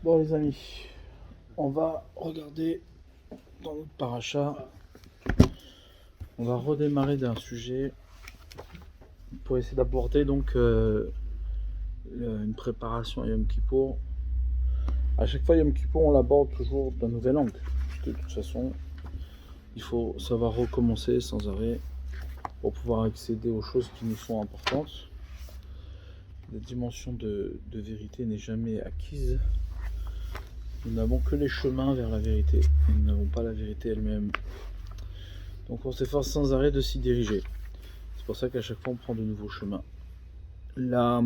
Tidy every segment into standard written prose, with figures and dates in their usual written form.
Bon les amis, on va regarder dans notre paracha, on va redémarrer d'un sujet pour essayer d'aborder donc une préparation à Yom Kippour. À chaque fois Yom Kippour on l'aborde toujours d'un nouvel angle. De toute façon, il faut savoir recommencer sans arrêt pour pouvoir accéder aux choses qui nous sont importantes. La dimension de vérité n'est jamais acquise. Nous n'avons que les chemins vers la vérité. Nous n'avons pas la vérité elle-même. Donc on s'efforce sans arrêt de s'y diriger. C'est pour ça qu'à chaque fois on prend de nouveaux chemins. La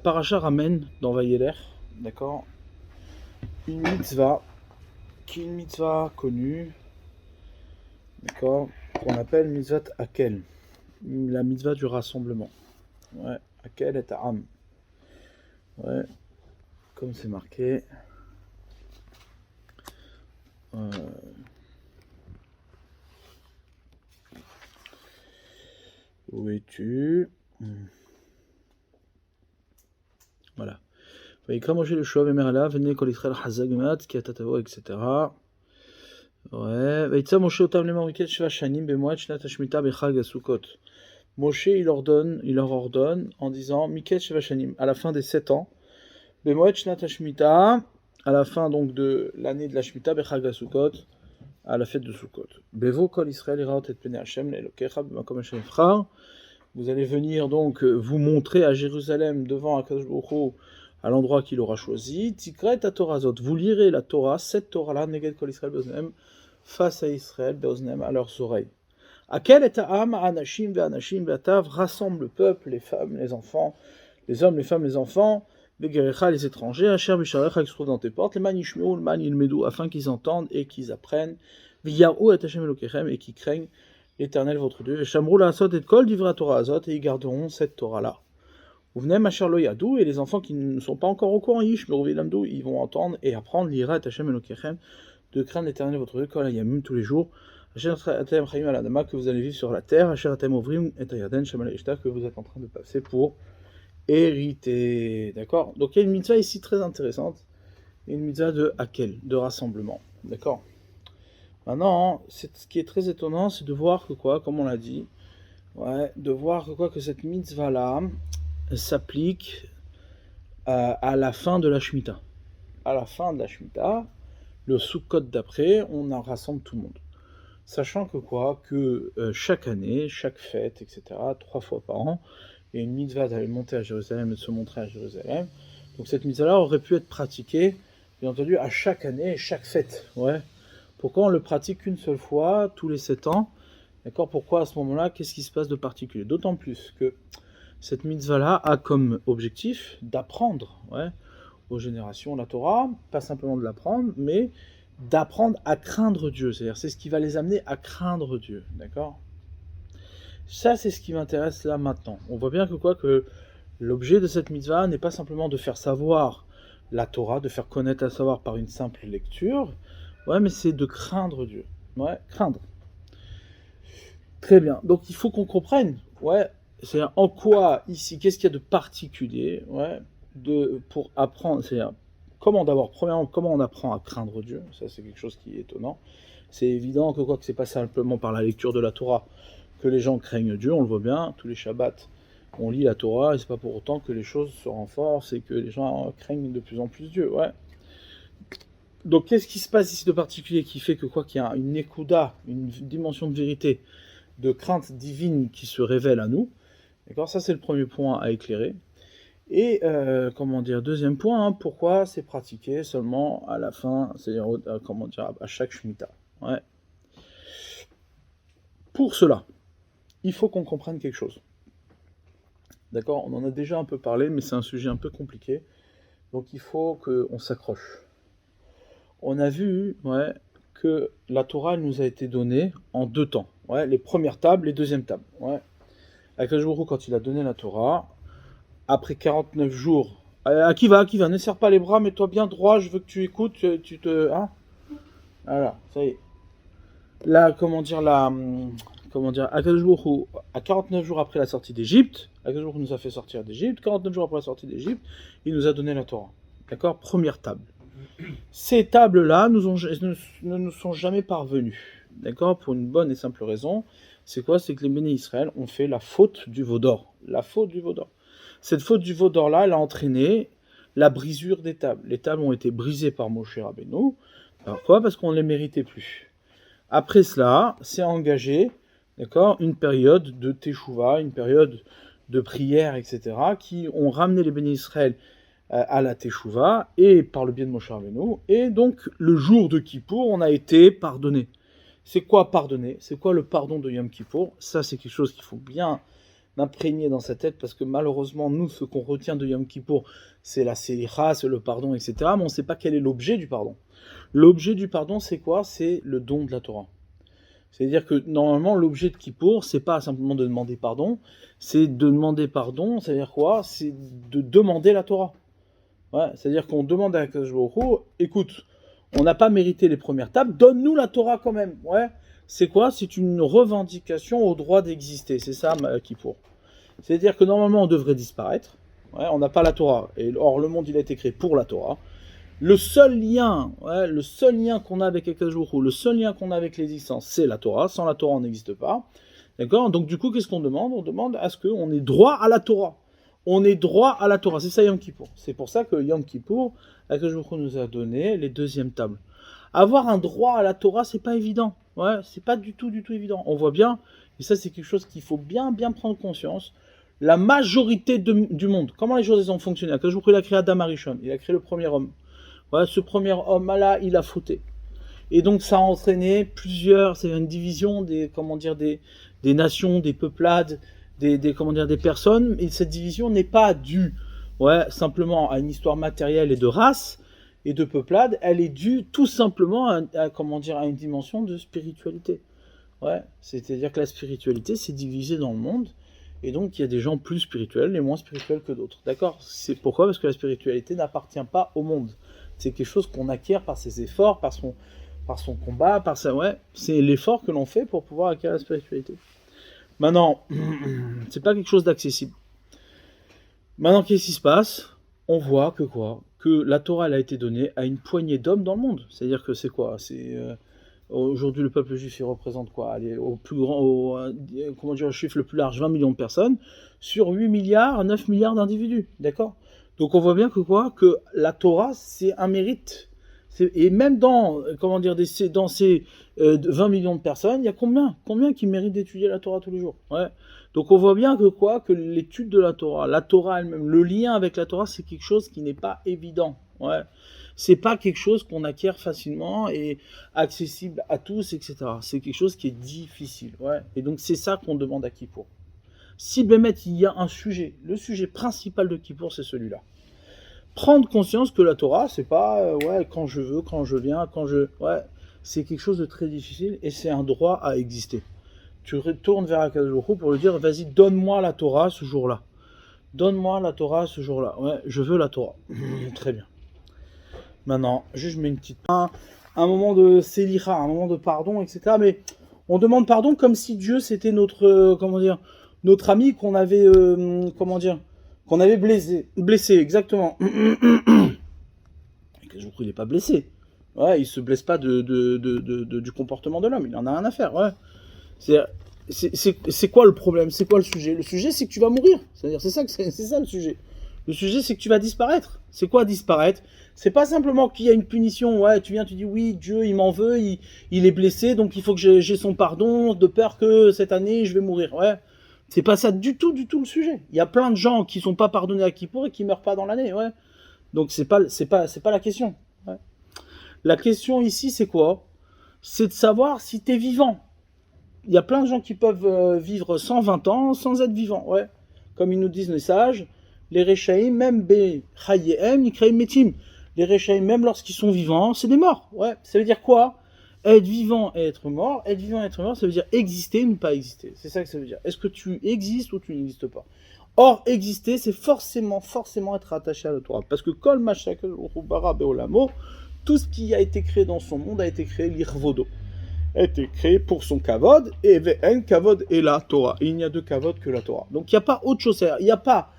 paracha ramène dans Vayeler, d'accord, une mitzvah qui est une mitzvah connue, d'accord, qu'on appelle mitzvah Hakel, la mitzvah du rassemblement. Ouais, Hakel et Ta'am. Ouais, comme c'est marqué. Où es-tu? Voilà. Vayikra Moshe le Shoav Emerala, venez Kol Israël Hazag Mat, Ki Atatavo, etc. Ouais. Vayitza Moshe Otam Lema Wiket Sheva Shanim Bemoed Shnat Hashmita Bechag Asukot. Moshe il leur ordonne en disant Miket Sheva Shanim, à la fin des 7 ans, Bemoed Shnat Hashmita, à la fin donc de l'année de la Shmita Bechag Asukot, à la fête de Sukkot. Bevo Kol Israël Iraot et Pene Hashem Elokecha B'makom Hashem Yivchar. Vous allez venir donc vous montrer à Jérusalem devant Akadosh Baruch Hu, à l'endroit qu'il aura choisi. Tikret à Torazot. Vous lirez la Torah, cette Torah-là, Neged Kol Israël Beoznem, face à Israël Beoznem, à leurs oreilles. Akel et Ta'am, Anashim Ve'atav, rassemble le peuple, les femmes, les enfants, les hommes, les femmes, les enfants, Begerecha, les étrangers, Asher Bisharecha, qui se trouvent dans tes portes, les Man Yishmeou, le Man Yilmedou, afin qu'ils entendent et qu'ils apprennent, V'yarou et Hashem Elokechem, et qu'ils craignent l'Éternel votre Dieu. Shamrou la Asot et Kol Divra Torah Azot, et ils garderont cette Torah-là. Vous venez Machar Lo Yadou, et les enfants qui ne sont pas encore au courant, Yishmeou Vilamdou, ils vont entendre et apprendre l'Ira et Hashem Elokechem, de craindre l'Éternel votre Dieu, Kol Hayamim, tous les jours. Asher Atem Chaim Al Adama, que vous allez vivre sur la terre. Asher Atem Ovrim et Ayaden Shamal Ishta, que vous êtes en train de passer pour hériter. D'accord? Donc il y a une mitzvah ici très intéressante, une mitzvah de Hakel, de rassemblement. D'accord? Maintenant, ce qui est très étonnant, c'est de voir que quoi, comme on l'a dit, de voir que quoi, que cette mitzvah-là s'applique à la fin de la Shemitah. À la fin de la Shemitah, le Sukkot d'après, on en rassemble tout le monde. Sachant que quoi, que chaque année, chaque fête, etc., 3 fois par an, il y a une mitzvah d'aller monter à Jérusalem et de se montrer à Jérusalem. Donc cette mitzvah-là aurait pu être pratiquée, bien entendu, à chaque année et chaque fête. Ouais. Pourquoi on le pratique qu'une seule fois, tous les 7 ans? D'accord? Pourquoi à ce moment-là, qu'est-ce qui se passe de particulier? D'autant plus que cette mitzvah-là a comme objectif d'apprendre aux générations la Torah, pas simplement de l'apprendre, mais d'apprendre à craindre Dieu. C'est-à-dire, c'est ce qui va les amener à craindre Dieu. D'accord? Ça, c'est ce qui m'intéresse là maintenant. On voit bien que quoi, que l'objet de cette mitzvah n'est pas simplement de faire savoir la Torah, de faire connaître la savoir par une simple lecture, mais c'est de craindre Dieu. Craindre. Très bien. Donc il faut qu'on comprenne, c'est en quoi ici, qu'est-ce qu'il y a de particulier, pour apprendre, c'est-à-dire premièrement, comment on apprend à craindre Dieu. Ça, c'est quelque chose qui est étonnant. C'est évident que c'est pas simplement par la lecture de la Torah que les gens craignent Dieu, on le voit bien, tous les Shabbats, on lit la Torah, et c'est pas pour autant que les choses se renforcent et que les gens craignent de plus en plus Dieu, Donc, qu'est-ce qui se passe ici de particulier qui fait que qu'il y a une ékouda, une dimension de vérité, de crainte divine qui se révèle à nous? D'accord, ça c'est le premier point à éclairer. Et deuxième point, pourquoi c'est pratiqué seulement à la fin, c'est-à-dire à chaque Shemitah. Pour cela, il faut qu'on comprenne quelque chose. D'accord, on en a déjà un peu parlé, mais c'est un sujet un peu compliqué. Donc il faut qu'on s'accroche. On a vu que la Torah nous a été donnée en 2 temps. Les premières tables, les deuxièmes tables. Akadosh Baruch Hu, quand il a donné la Torah, après 49 jours, Akiva, ne serre pas les bras, mets-toi bien droit, je veux que tu écoutes, voilà, ça y est. Là, Akadosh Baruch Hu, à 49 jours après la sortie d'Égypte, Akadosh Baruch Hu nous a fait sortir d'Égypte, 49 jours après la sortie d'Égypte, il nous a donné la Torah. D'accord? Première table. Ces tables-là ne nous sont jamais parvenues. D'accord? Pour une bonne et simple raison. C'est quoi? C'est que les bénis Israël ont fait la faute du veau d'or. La faute du veau d'or. Cette faute du veau d'or-là, elle a entraîné la brisure des tables. Les tables ont été brisées par Moshe Rabbeinu. Alors quoi? Parce qu'on ne les méritait plus. Après cela, c'est engagé, d'accord, une période de teshuva, une période de prière, etc., qui ont ramené les bénis Israël à la teshuva, et par le biais de Moshe Rabbeinu, et donc le jour de Kippour, on a été pardonné. C'est quoi pardonner? C'est quoi le pardon de Yom Kippour? Ça, c'est quelque chose qu'il faut bien imprégner dans sa tête, parce que malheureusement, nous, ce qu'on retient de Yom Kippour, c'est la selicha, c'est le pardon, etc., mais on ne sait pas quel est l'objet du pardon. L'objet du pardon, c'est quoi? C'est le don de la Torah. C'est-à-dire que normalement, l'objet de Kippour, c'est pas simplement de demander pardon, c'est de demander pardon, c'est-à-dire quoi? C'est de demander la Torah. Ouais, c'est-à-dire qu'on demande à Akadosh Baruch Hu, écoute, on n'a pas mérité les premières tables, donne-nous la Torah quand même. Ouais, c'est quoi? C'est une revendication au droit d'exister. C'est ça, Kippour. C'est-à-dire que normalement, on devrait disparaître. Ouais, on n'a pas la Torah. Or, le monde, il a été créé pour la Torah. Le seul lien qu'on a avec Akadosh Baruch Hu, le seul lien qu'on a avec l'existence, c'est la Torah. Sans la Torah, on n'existe pas. D'accord? Donc, du coup, qu'est-ce qu'on demande? On demande à ce qu'on ait droit à la Torah. On est droit à la Torah. C'est ça Yom Kippour. C'est pour ça que Yom Kippour, Akadosh Baruch Hu nous a donné les deuxièmes tables. Avoir un droit à la Torah, c'est pas évident. Ouais, c'est pas du tout évident. On voit bien, et ça, c'est quelque chose qu'il faut bien prendre conscience. La majorité du monde, comment les choses ont fonctionné? Akadosh Baruch Hu, il a créé Adam Arishon, il a créé le premier homme. Ouais, ce premier homme-là, il a fauté. Et donc, ça a entraîné c'est une division des nations, des peuplades, des personnes. Et cette division n'est pas due, simplement à une histoire matérielle et de race et de peuplade. Elle est due tout simplement à une dimension de spiritualité. Ouais, c'est-à-dire que la spiritualité s'est divisée dans le monde. Et donc, il y a des gens plus spirituels et moins spirituels que d'autres. D'accord? C'est pourquoi? Parce que la spiritualité n'appartient pas au monde. C'est quelque chose qu'on acquiert par ses efforts, par son combat, c'est l'effort que l'on fait pour pouvoir acquérir la spiritualité. Maintenant, c'est pas quelque chose d'accessible. Maintenant, qu'est-ce qui se passe? On voit que la Torah, elle a été donnée à une poignée d'hommes dans le monde. C'est-à-dire que c'est quoi? Aujourd'hui, le peuple juif, il représente quoi? Allez, le chiffre le plus large, 20 millions de personnes, sur 8 milliards, 9 milliards d'individus. D'accord? Donc on voit bien que la Torah, c'est un mérite. Et même dans ces 20 millions de personnes, il y a combien qui méritent d'étudier la Torah tous les jours? Ouais. Donc on voit bien que l'étude de la Torah elle-même, le lien avec la Torah, c'est quelque chose qui n'est pas évident. Ouais. C'est pas quelque chose qu'on acquiert facilement et accessible à tous, etc. C'est quelque chose qui est difficile. Ouais. Et donc c'est ça qu'on demande à Kippour. Si Bémet, il y a un sujet, le sujet principal de Kippour, c'est celui-là. Prendre conscience que la Torah, c'est pas quand je veux, quand je viens, c'est quelque chose de très difficile et c'est un droit à exister. Tu retournes vers Akadosh Baruch Hu pour lui dire, vas-y, donne-moi la Torah ce jour-là. Donne-moi la Torah ce jour-là. Ouais, je veux la Torah. Très bien. Maintenant, juste je mets une petite... Un moment de Selicha, un moment de pardon, etc. Mais on demande pardon comme si Dieu, c'était notre ami qu'on avait, qu'on avait blessé, exactement. Je vous prie, il n'est pas blessé. Ouais, il se blesse pas du comportement de l'homme, il en a rien à faire. Ouais. C'est quoi le problème? C'est quoi le sujet? Le sujet, c'est que tu vas mourir. C'est-à-dire, c'est ça le sujet. Le sujet, c'est que tu vas disparaître. C'est quoi disparaître? C'est pas simplement qu'il y a une punition. Ouais, tu dis oui, Dieu, il m'en veut, il est blessé, donc il faut que j'ai son pardon, de peur que cette année, je vais mourir. Ouais. C'est pas ça du tout le sujet. Il y a plein de gens qui sont pas pardonnés à Kippour et qui meurent pas dans l'année. Ouais. Donc c'est pas la question. Ouais. La question ici, c'est quoi? C'est de savoir si tu es vivant. Il y a plein de gens qui peuvent vivre 120 ans sans être vivants. Ouais. Comme ils nous disent les sages, les Rechaïm, même Chayehem, Nikraim Metim. Les Rechaïm, même lorsqu'ils sont vivants, c'est des morts. Ouais. Ça veut dire quoi? Être vivant et être mort. Être vivant et être mort, ça veut dire exister ou ne pas exister. C'est ça que ça veut dire. Est-ce que tu existes ou tu n'existes pas? Or, exister, c'est forcément être attaché à la Torah. Parce que Kol Mashakal Bara Beolamo, tout ce qui a été créé dans son monde a été créé l'Irvodo. A été créé pour son kavod, et Ve'en kavod et la Torah. Et il n'y a de kavod que la Torah. Donc il n'y a pas autre chose. Il n'y a pas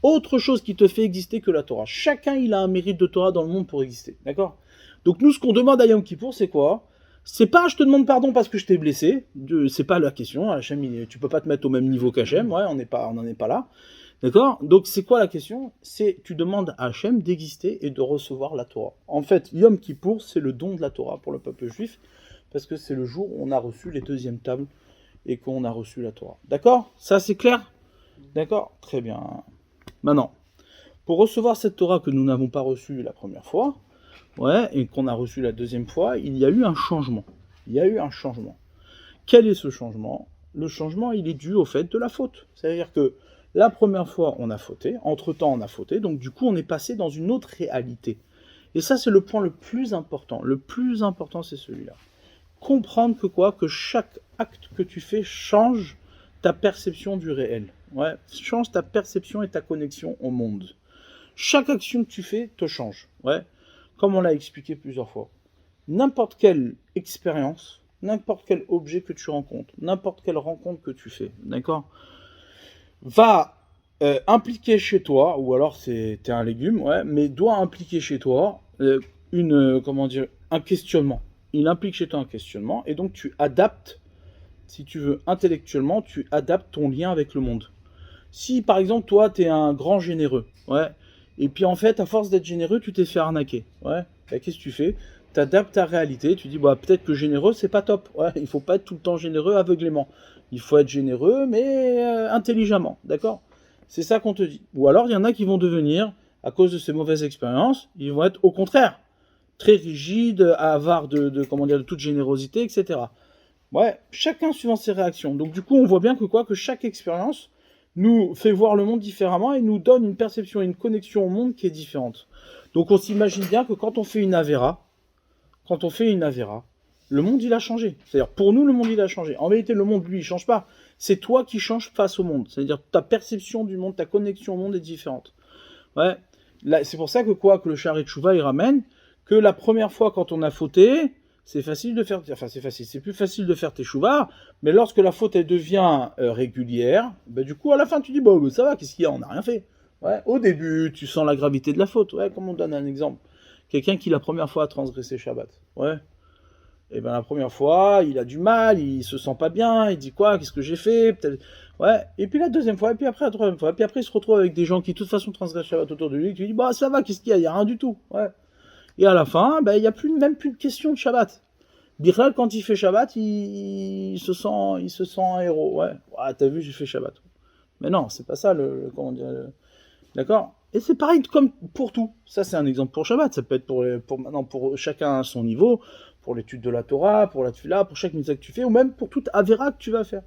autre chose qui te fait exister que la Torah. Chacun, il a un mérite de Torah dans le monde pour exister, d'accord? Donc nous, ce qu'on demande à Yom Kippour, c'est quoi? C'est pas je te demande pardon parce que je t'ai blessé, c'est pas la question. Hachem, tu peux pas te mettre au même niveau qu'Hachem, ouais, on n'en est pas là, d'accord? Donc c'est quoi la question? C'est tu demandes à Hachem d'exister et de recevoir la Torah. En fait, Yom Kippour, c'est le don de la Torah pour le peuple juif, parce que c'est le jour où on a reçu les deuxièmes tables et qu'on a reçu la Torah. D'accord? Ça c'est clair? D'accord? Très bien. Maintenant, pour recevoir cette Torah que nous n'avons pas reçue la première fois, ouais, et qu'on a reçu la deuxième fois, il y a eu un changement. Il y a eu un changement. Quel est ce changement? Le changement, il est dû au fait de la faute. C'est-à-dire que la première fois, on a fauté, entre-temps, on a fauté, donc du coup, on est passé dans une autre réalité. Et ça, c'est le point le plus important. Le plus important, c'est celui-là. Comprendre que quoi? Que chaque acte que tu fais change ta perception du réel. Ouais, change ta perception et ta connexion au monde. Chaque action que tu fais te change. Ouais, comme on l'a expliqué plusieurs fois. N'importe quelle expérience, n'importe quel objet que tu rencontres, n'importe quelle rencontre que tu fais, d'accord, va impliquer chez toi, ou alors t'es un légume, ouais, mais doit impliquer chez toi comment dire, un questionnement. Il implique chez toi un questionnement, et donc tu adaptes, si tu veux, intellectuellement, tu adaptes ton lien avec le monde. Si, par exemple, toi, t'es un grand généreux, ouais, et puis en fait, à force d'être généreux, tu t'es fait arnaquer, ouais, bah, qu'est-ce que tu fais? T'adaptes ta réalité, tu dis, bah, peut-être que généreux, c'est pas top, ouais, il faut pas être tout le temps généreux aveuglément. Il faut être généreux, mais intelligemment, d'accord? C'est ça qu'on te dit. Ou alors, il y en a qui vont devenir, à cause de ces mauvaises expériences, ils vont être au contraire, très rigides, avares comment dire, de toute générosité, etc. Ouais, chacun suivant ses réactions. Donc du coup, on voit bien que quoi, que chaque expérience nous fait voir le monde différemment et nous donne une perception et une connexion au monde qui est différente. Donc on s'imagine bien que quand on fait une Avera, le monde il a changé. C'est-à-dire pour nous le monde il a changé. En vérité le monde lui il change pas. C'est toi qui changes face au monde. C'est-à-dire ta perception du monde, ta connexion au monde est différente. Ouais. Là, c'est pour ça que quoi, que le Sha'arei Teshuvah il ramène que la première fois quand on a fauté, c'est facile de faire, enfin c'est facile, c'est plus facile de faire Teshuvah, mais lorsque la faute elle devient régulière, bah, du coup à la fin tu dis bah ça va, qu'est-ce qu'il y a, on n'a rien fait. Ouais. Au début tu sens la gravité de la faute. Ouais, comme on donne un exemple, quelqu'un qui la première fois a transgressé Shabbat. Ouais. Et ben la première fois, il a du mal, il se sent pas bien, il dit quoi, qu'est-ce que j'ai fait, peut-être, ouais. Et puis la deuxième fois, et puis après la troisième fois, et puis après il se retrouve avec des gens qui de toute façon transgressent Shabbat autour de lui, qui lui dit bah ça va, qu'est-ce qu'il y a rien du tout, ouais. Et à la fin, ben il y a même plus de question de Shabbat. Bichal quand il fait Shabbat, il se sent un héros, ouais. Ouais, t'as vu, j'ai fait Shabbat. Mais non, c'est pas ça comment dire, d'accord. Et c'est pareil comme pour tout. Ça, c'est un exemple pour Shabbat. Ça peut être maintenant pour chacun à son niveau, pour l'étude de la Torah, pour la Tfila, pour chaque mitzvah que tu fais, ou même pour toute Avera que tu vas faire.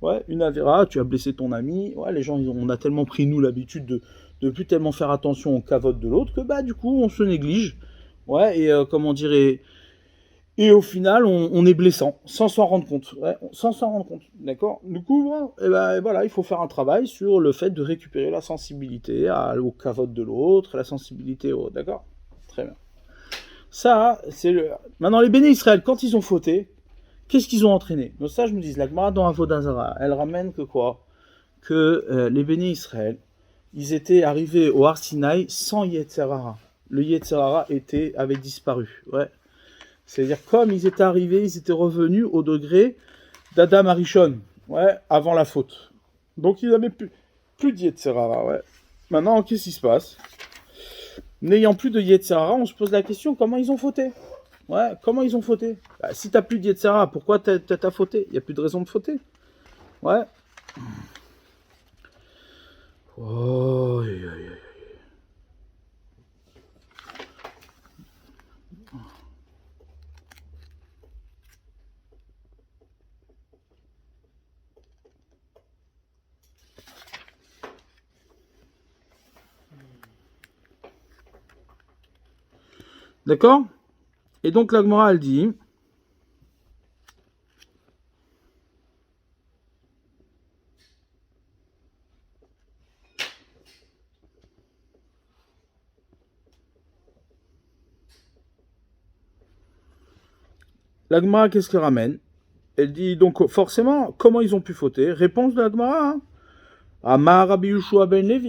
Ouais, une Avera, tu as blessé ton ami. Ouais, les gens, on a tellement pris, nous, l'habitude de plus tellement faire attention au cavote de l'autre que, bah, du coup, on se néglige. Ouais, et comment dire, et au final, on est blessant, sans s'en rendre compte. Ouais, sans s'en rendre compte, d'accord. Du coup, et ben, voilà, il faut faire un travail sur le fait de récupérer la sensibilité au cavote de l'autre, la sensibilité au... D'accord. Très bien. Ça, c'est le... Maintenant, les béné Israël, quand ils ont fauté, qu'est-ce qu'ils ont entraîné? Donc ça, je me dis, la Gemara dans Avodah Zarah, elle ramène que quoi? Que les béné Israël, ils étaient arrivés au Har Sinaï sans Yetzer Hara. Le Yetzer Hara avait disparu. Ouais. C'est-à-dire, comme ils étaient arrivés, ils étaient revenus au degré d'Adam Arishon, ouais, avant la faute. Donc, ils n'avaient plus de Yetzer Hara, ouais. Maintenant, qu'est-ce qui se passe? N'ayant plus de Yetzer Hara, on se pose la question, comment ils ont fauté? Ouais, comment ils ont fauté? Bah, si t'as plus de Yetzer Hara, pourquoi t'as fauté? Il n'y a plus de raison de fauter. Ouais. Oh, aïe, aïe, aïe. D'accord? Et donc la Gemara, elle dit... La Gemara, qu'est-ce qu'elle ramène? Elle dit donc forcément, comment ils ont pu fauter? Réponse de la Gemara, hein? Amar Rabbi Yehoshua ben Levi,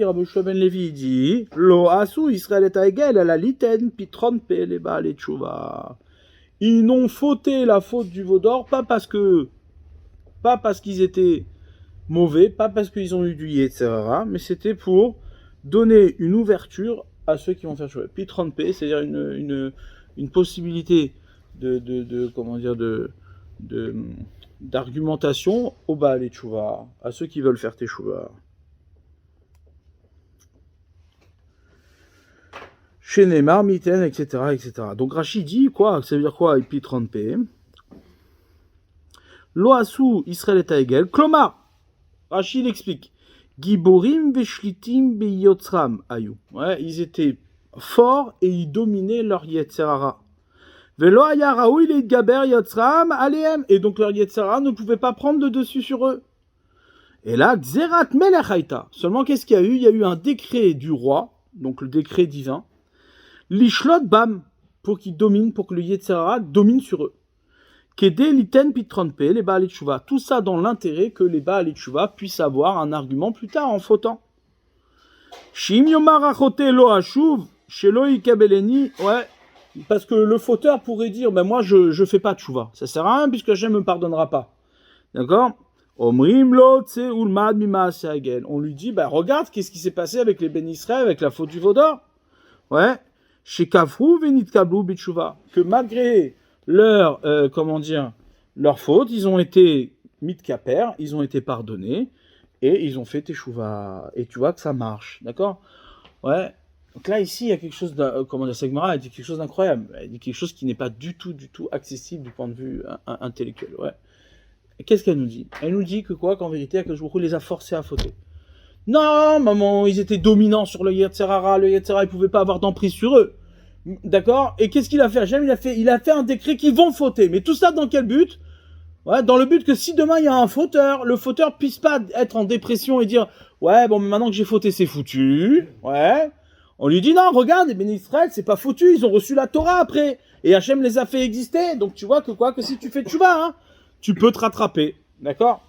il dit, Lo asu Israël et Aegel, la liten, pitron pe le baal et tshuva. Ils n'ont fauté la faute du veau d'or, pas parce qu'ils étaient mauvais, pas parce qu'ils ont eu du Yetzirah, mais c'était pour donner une ouverture à ceux qui vont faire tshuva. Pitron pe, c'est-à-dire une possibilité d'argumentation au baal et tshuva, à ceux qui veulent faire teshuva. Chez Neymar, Miten, etc. Donc Rashi dit quoi? Ça veut dire quoi? Epi 30p. Loasu Israël et Aegel. Klomar. Rashi l'explique. Giborim veshlitim beyotzram ayu. Ouais, ils étaient forts et ils dominaient leur Yetzirah. Velo aya raoui le gaber yotzram aleem. Et donc leur Yetzirah ne pouvait pas prendre le dessus sur eux. Et là, Xerat melech haïta. Seulement qu'est-ce qu'il y a eu? Il y a eu un décret du roi, donc le décret divin. L'ishlot bam, pour qu'ils dominent, pour que le Yetzirah domine sur eux. Kede liten pitronpe, les Baal Tshuva. Tout ça dans l'intérêt que les Baal Tshuva puissent avoir un argument plus tard en fautant. Shim yomar achote lo ashuv, shelo ikabeleni. Ouais, parce que le fauteur pourrait dire, ben moi je fais pas Tshuva. Ça sert à rien puisque Hashem me pardonnera pas. D'accord? Omrim lo tse ulmad mima seagel. On lui dit, ben regarde qu'est-ce qui s'est passé avec les Ben Israël, avec la faute du veau d'or. Ouais. Chez Kafrou Venit Kablou Bitshuva, que malgré leur faute, ils ont été mitkaper, ils ont été pardonnés et ils ont fait teshuva. Et tu vois que ça marche, d'accord? Ouais. Donc là ici il y a quelque chose Segmara, elle dit quelque chose d'incroyable, elle dit quelque chose qui n'est pas du tout accessible du point de vue intellectuel. Ouais. Et qu'est-ce qu'elle nous dit? Elle nous dit que quoi? Qu'en vérité, que Hu les a forcés à fauter. Non, maman, ils étaient dominants sur le Yetzirah, il pouvait pas avoir d'emprise sur eux. D'accord? Et qu'est-ce qu'il a fait? Il a fait un décret qu'ils vont fauter. Mais tout ça dans quel but? Ouais, dans le but que si demain il y a un fauteur, le fauteur puisse pas être en dépression et dire ouais, bon, maintenant que j'ai fauté, c'est foutu. Ouais. On lui dit non, regarde, les Ben Israël, c'est pas foutu, ils ont reçu la Torah après. Et Hachem les a fait exister. Donc tu vois que si tu fais tchouva, hein, tu peux te rattraper. D'accord?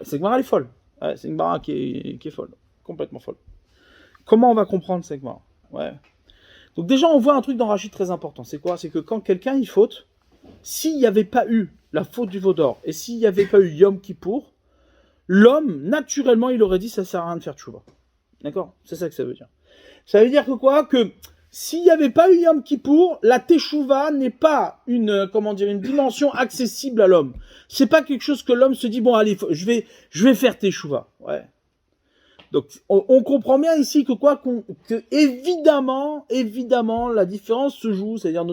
C'est Gemara, elle est folle. Ouais, c'est une Gemara qui est folle, complètement folle. Comment on va comprendre cette Gemara? Ouais. Donc déjà, on voit un truc dans Rashi très important. C'est quoi? C'est que quand quelqu'un il faute, s'il n'y avait pas eu la faute du veau d'or et s'il n'y avait pas eu Yom Kippour, l'homme, naturellement, il aurait dit ça sert à rien de faire tchouva. D'accord? C'est ça que ça veut dire. Ça veut dire que quoi? Que s'il n'y avait pas eu Yom Kippour, la teshuva n'est pas une dimension accessible à l'homme. C'est pas quelque chose que l'homme se dit bon allez, je vais faire teshuva. Ouais. Donc on comprend bien ici que que évidemment la différence se joue, c'est-à-dire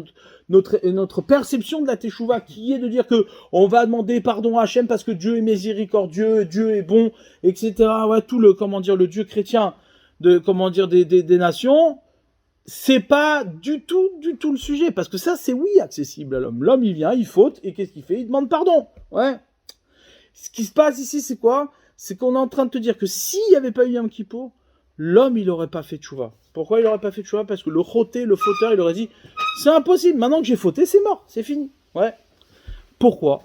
notre perception de la teshuva qui est de dire que on va demander pardon à Hachem parce que Dieu est miséricordieux, Dieu est bon, etc. Ouais, tout le le Dieu chrétien des nations. C'est pas du tout le sujet, parce que ça, c'est accessible à l'homme. L'homme, il vient, il faute, et qu'est-ce qu'il fait? Il demande pardon. Ouais. Ce qui se passe ici, c'est quoi? C'est qu'on est en train de te dire que s'il n'y avait pas eu Yom Kippour, l'homme, il n'aurait pas fait tchouva. Pourquoi il n'aurait pas fait tchouva? Parce que le fauteur, il aurait dit, c'est impossible, maintenant que j'ai fauté, c'est mort, c'est fini. Ouais. Pourquoi?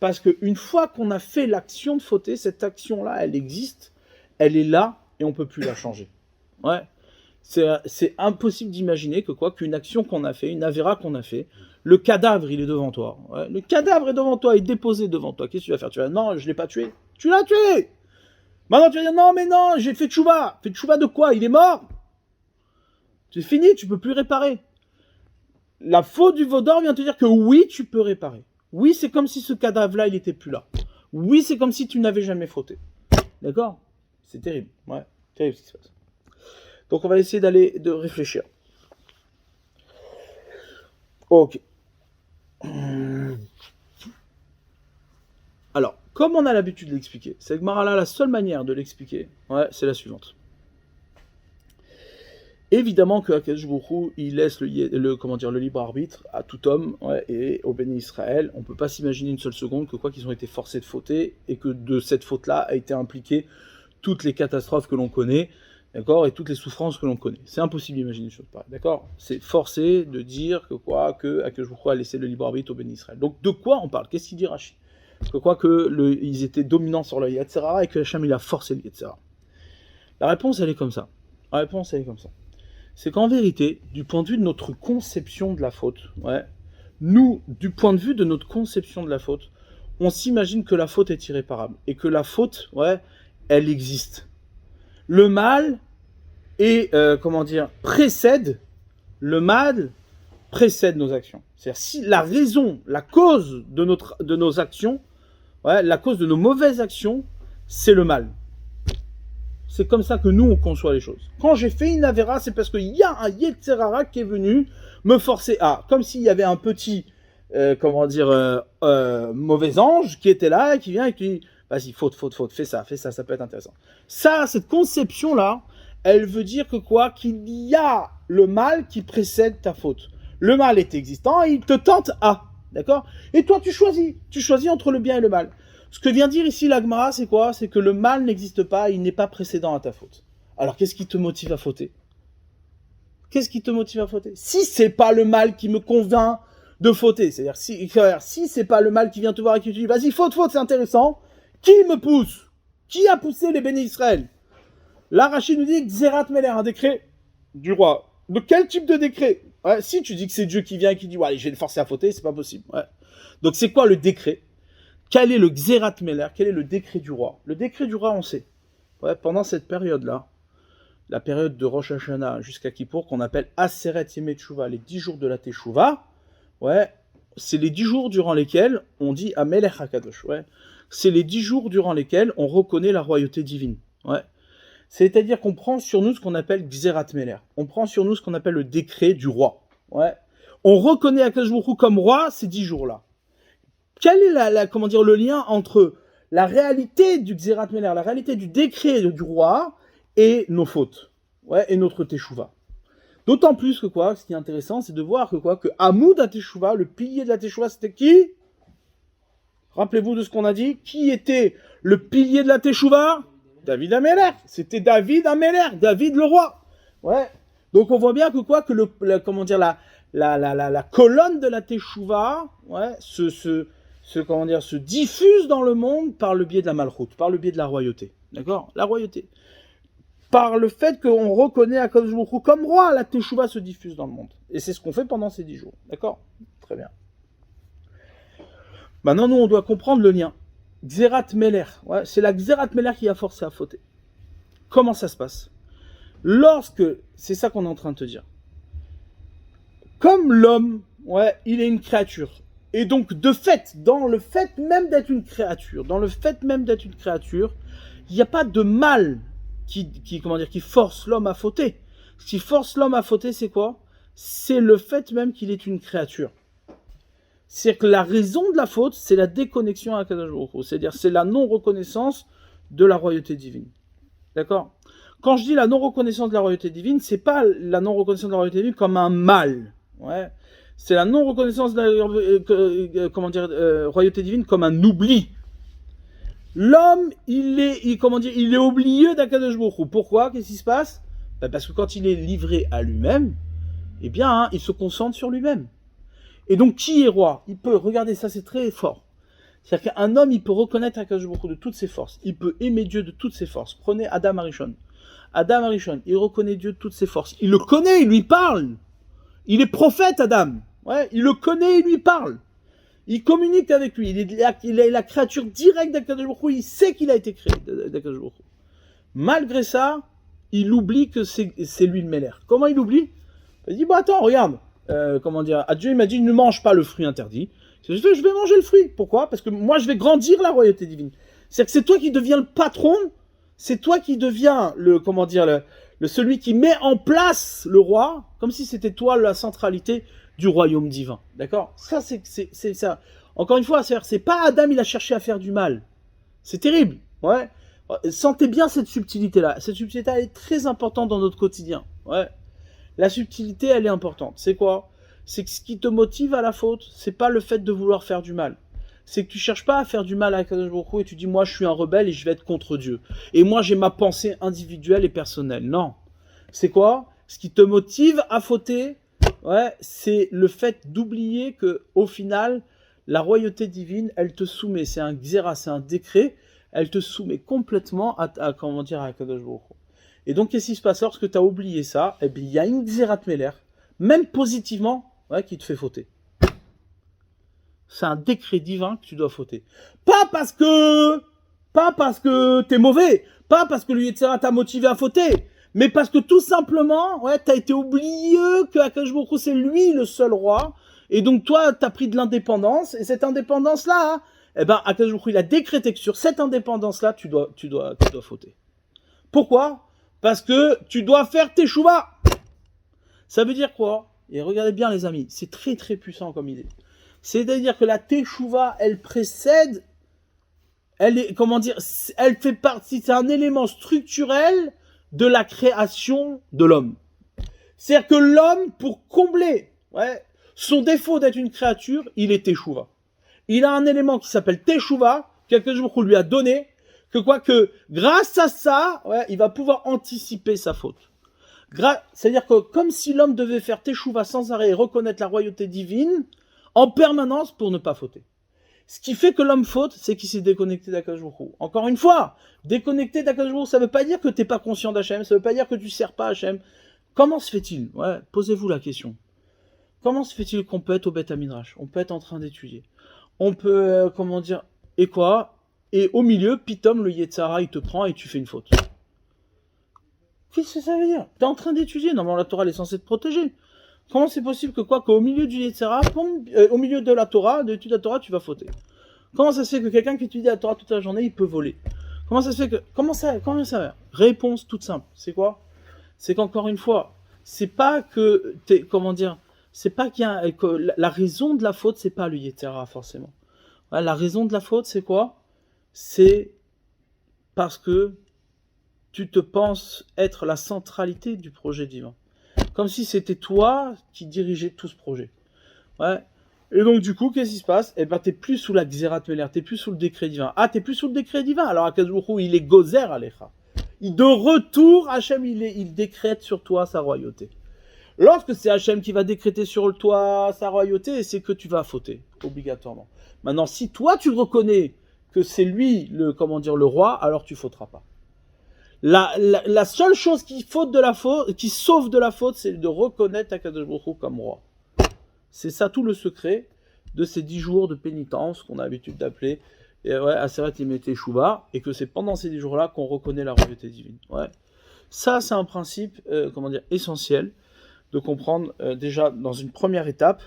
Parce qu'une fois qu'on a fait l'action de fauter, cette action-là, elle existe, elle est là, et on ne peut plus la changer. Ouais. C'est impossible d'imaginer qu'une action qu'on a fait, une avéra qu'on a fait, le cadavre, il est devant toi. Ouais, le cadavre est devant toi, il est déposé devant toi. Qu'est-ce que tu vas faire? Tu vas dire, non, je ne l'ai pas tué. Tu l'as tué! Maintenant, tu vas dire, non, mais non, j'ai fait tchouva. Fait tchouva de quoi? Il est mort. C'est fini, tu ne peux plus réparer. La faute du veau d'or vient te dire que oui, tu peux réparer. Oui, c'est comme si ce cadavre-là, il n'était plus là. Oui, c'est comme si tu n'avais jamais fauté. D'accord? C'est terrible. Ouais, terrible ce qui se passe. Donc on va essayer de réfléchir. Ok. Alors, comme on a l'habitude de l'expliquer, cette Gemara-là, la seule manière de l'expliquer, c'est la suivante. Évidemment que Akadosh Baruch Hu, il laisse le libre arbitre à tout homme et au béni Israël. On ne peut pas s'imaginer une seule seconde que qu'ils ont été forcés de fauter et que de cette faute-là a été impliquée toutes les catastrophes que l'on connaît. D'accord, et toutes les souffrances que l'on connaît. C'est impossible d'imaginer une chose pareille. D'accord, c'est forcé de dire que Akadosh Baruch Hu a laissé le libre arbitre au béni Israël. Donc de quoi on parle? Qu'est-ce qu'il dit Rashi? Ils étaient dominants sur le Yetzirah et que Hachem il a forcé le Yetzirah. La réponse, elle est comme ça. La réponse, elle est comme ça. C'est qu'en vérité, du point de vue de notre conception de la faute, ouais, nous, du point de vue de notre conception de la faute, on s'imagine que la faute est irréparable et que la faute, ouais, elle existe. Le mal est, précède, le mal précède nos actions. C'est-à-dire si la raison, la cause de nos actions, ouais, la cause de nos mauvaises actions, c'est le mal. C'est comme ça que nous, on conçoit les choses. Quand j'ai fait une avéra, c'est parce qu'il y a un Yetzer Hara qui est venu me forcer à. Comme s'il y avait un petit, mauvais ange qui était là et qui vient et qui dit vas-y, faute, fais ça, ça peut être intéressant. Ça, cette conception-là, elle veut dire que quoi? Qu'il y a le mal qui précède ta faute. Le mal est existant et il te tente à. D'accord? Et toi, tu choisis. Tu choisis entre le bien et le mal. Ce que vient dire ici la Gemara, c'est quoi? C'est que le mal n'existe pas, il n'est pas précédent à ta faute. Alors, qu'est-ce qui te motive à fauter? Qu'est-ce qui te motive à fauter? Si c'est pas le mal qui me convainc de fauter, c'est-à-dire si c'est pas le mal qui vient te voir et qui te dit vas-y, faute, c'est intéressant, qui me pousse? Qui a poussé les bénis Israël? Là, Rachid nous dit Xerat Meler, un décret du roi. De quel type de décret? Ouais, si tu dis que c'est Dieu qui vient et qui dit ouais, allez, je vais le forcer à fauter, c'est pas possible. Ouais. Donc, c'est quoi le décret? Quel est le Xerat Meler? Quel est le décret du roi? Le décret du roi, on sait. Ouais, pendant cette période-là, la période de Rosh Hashanah jusqu'à Kippour, qu'on appelle Aseret Yemei Teshuvah, les 10 jours de la Teshuvah, ouais, c'est les 10 jours durant lesquels on dit Amelech HaKadosh. Ouais. C'est les 10 jours durant lesquels on reconnaît la royauté divine. Ouais. C'est-à-dire qu'on prend sur nous ce qu'on appelle Xerat Meler. On prend sur nous ce qu'on appelle le décret du roi. Ouais. On reconnaît Akadosh Baruch Hu comme roi ces 10 jours-là. Quel est le lien entre la réalité du Xerat Meler, la réalité du décret du roi et nos fautes, ouais, et notre Teshuvah? D'autant plus que quoi, ce qui est intéressant, c'est de voir que Hamoud à Teshuvah, le pilier de la Teshuvah, c'était qui? Rappelez-vous de ce qu'on a dit. Qui était le pilier de la Teshuvah? David Améler. C'était David Améler, David le roi. Ouais. Donc on voit bien que la colonne de la Teshuvah, ouais, se diffuse dans le monde par le biais de la Malchut, par le biais de la royauté. D'accord? La royauté. Par le fait qu'on reconnaît Akadosh Baruch Hu comme roi, la Teshuvah se diffuse dans le monde. Et c'est ce qu'on fait pendant ces 10 jours. D'accord? Très bien. Maintenant, nous, on doit comprendre le lien. Xerat Meler. Ouais, c'est la Xerat Meler qui a forcé à fauter. Comment ça se passe? C'est ça qu'on est en train de te dire. Comme l'homme, ouais, il est une créature. Et donc, de fait, dans le fait même d'être une créature, il n'y a pas de mal qui force l'homme à fauter. Ce qui force l'homme à fauter, c'est quoi? C'est le fait même qu'il est une créature. C'est-à-dire que la raison de la faute, c'est la déconnexion à Akadosh Baruch Hu. C'est-à-dire c'est la non-reconnaissance de la royauté divine. D'accord? Quand je dis la non-reconnaissance de la royauté divine, c'est pas la non-reconnaissance de la royauté divine comme un mal. Ouais. C'est la non-reconnaissance de la royauté divine comme un oubli. L'homme, il est oublié d'Akadosh Baruch Hu. Pourquoi? Qu'est-ce qui se passe? Parce que quand il est livré à lui-même, eh bien, il se concentre sur lui-même. Et donc, qui est roi? Il peut, regardez ça, c'est très fort. C'est-à-dire qu'un homme, il peut reconnaître Akadosh Baruch Hu de toutes ses forces. Il peut aimer Dieu de toutes ses forces. Prenez Adam Arishon. Adam Arishon, il reconnaît Dieu de toutes ses forces. Il le connaît, il lui parle. Il est prophète, Adam. Ouais, il le connaît, il lui parle. Il communique avec lui. Il est la créature directe d'Akadosh Baruch Hu. Il sait qu'il a été créé d'Akadosh Baruch Hu. Malgré ça, il oublie que c'est lui le Meler. Comment il oublie? Il dit, attends, regarde. Dieu il m'a dit ne mange pas le fruit interdit. Je vais manger le fruit. Pourquoi? Parce que moi je vais grandir la royauté divine. C'est-à-dire que c'est toi qui deviens le patron, c'est toi qui deviens celui qui met en place le roi, comme si c'était toi la centralité du royaume divin. D'accord? Ça c'est ça. Encore une fois, c'est pas Adam il a cherché à faire du mal. C'est terrible. Ouais. Sentez bien cette subtilité-là. Cette subtilité elle est très importante dans notre quotidien. Ouais. La subtilité, elle est importante. C'est quoi? C'est que ce qui te motive à la faute, c'est pas le fait de vouloir faire du mal. C'est que tu cherches pas à faire du mal à Akadosh Baruch Hu et tu dis moi je suis un rebelle et je vais être contre Dieu. Et moi j'ai ma pensée individuelle et personnelle. Non. C'est quoi? Ce qui te motive à fauter, ouais, c'est le fait d'oublier que au final, la royauté divine, elle te soumet. C'est un xéra, c'est un décret. Elle te soumet complètement à Akadosh Baruch Hu. Et donc, qu'est-ce qui se passe lorsque tu as oublié ça? Eh bien, il y a une Xerat Meler, même positivement, qui te fait fauter. C'est un décret divin que tu dois fauter. Pas parce que t'es mauvais, pas parce que le Yetzirah t'a motivé à fauter, mais parce que tout simplement, t'as été oublié que Akadosh Baruch Hu, c'est lui le seul roi, et donc toi, t'as pris de l'indépendance, et cette indépendance-là, Akadosh Baruch Hu, il a décrété que sur cette indépendance-là, tu dois fauter. Pourquoi? Parce que tu dois faire tes chouvas. Ça veut dire quoi? Et regardez bien les amis, c'est très très puissant comme idée. C'est-à-dire que la teshuva, elle précède, elle fait partie, c'est un élément structurel de la création de l'homme. C'est-à-dire que l'homme, pour combler son défaut d'être une créature, il est teshuva. Il a un élément qui s'appelle teshuva, quelque chose qu'on lui a donné, que grâce à ça, il va pouvoir anticiper sa faute. C'est-à-dire que comme si l'homme devait faire teshuva sans arrêt et reconnaître la royauté divine, en permanence pour ne pas fauter. Ce qui fait que l'homme faute, c'est qu'il s'est déconnecté d'Akadosh Baruch Hu. Encore une fois, déconnecté d'Akadosh Baruch Hu, ça ne veut pas dire que tu n'es pas conscient d'Hachem, ça ne veut pas dire que tu ne sers pas Hachem. Comment se fait-il? Posez-vous la question. Comment se fait-il qu'on peut être au Beth Midrash? On peut être en train d'étudier. On peut, et quoi? Et au milieu, pitom, le Yetzara, il te prend et tu fais une faute. Qu'est-ce que ça veut dire? Tu es en train d'étudier, normalement la Torah elle est censée te protéger. Comment c'est possible qu'au milieu du Yetzirah, au milieu de la Torah, de l'étude de la Torah, tu vas fauter? Comment ça se fait que quelqu'un qui étudie la Torah toute la journée, il peut voler? Comment ça se fait que... Comment ça va? Réponse toute simple. C'est quoi? C'est qu'encore une fois, c'est pas que... C'est pas qu'il y a... Que la raison de la faute, c'est pas le Yetzirah, forcément. La raison de la faute, c'est quoi? C'est parce que tu te penses être la centralité du projet divin. Comme si c'était toi qui dirigeais tout ce projet. Et donc, du coup, qu'est-ce qui se passe? T'es plus sous la Xerat Meler, t'es plus sous le décret divin. Ah, t'es plus sous le décret divin. Alors, Akadosh Baruch Hu, il est gozer alecha. De retour, Hachem, il décrète sur toi sa royauté. Lorsque c'est Hachem qui va décréter sur toi sa royauté, c'est que tu vas fauter, obligatoirement. Maintenant, si toi, tu reconnais que c'est lui, le roi, alors tu fauteras pas. La seule chose qui sauve de la faute, c'est de reconnaître Akadosh Baruch Hu comme roi. C'est ça tout le secret de ces 10 jours de pénitence qu'on a l'habitude d'appeler Aseret Yemei Teshuva, et que c'est pendant ces 10 jours-là qu'on reconnaît la royauté divine. Ça, c'est un principe essentiel de comprendre déjà dans une première étape